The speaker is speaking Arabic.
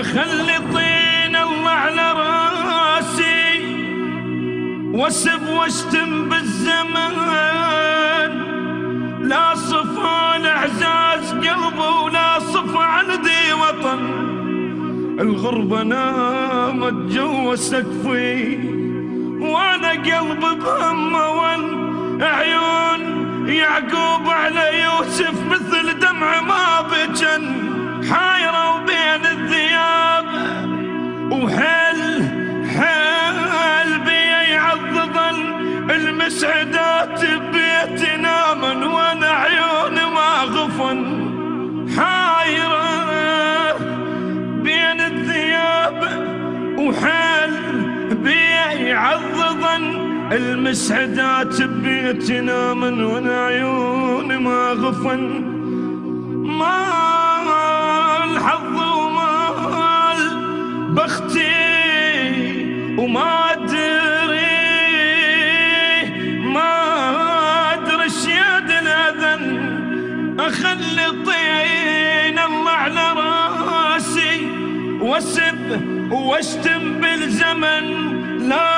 اخلي طين الله على راسي واسب واشتم بالزمان، لا صفى الاعزاز قلبي ولا صفى عندي وطن. الغربة نامت جوا سقفي وانا قلبي بهمه والعيون يعقوب على يوسف مثل دمع ما بجن. حايرة بين الثياب وحل بي يعضض المسعدات ببيتنا من وانا عيوني ما غفن. حايرة بين الثياب وحل بي يعضض المسعدات ببيتنا من وانا عيوني ما غفن. مال حظ ومال بختي وما ادري شياد الاذن. اخلي طين الله على راسي واسب واشتم بالزمن، لا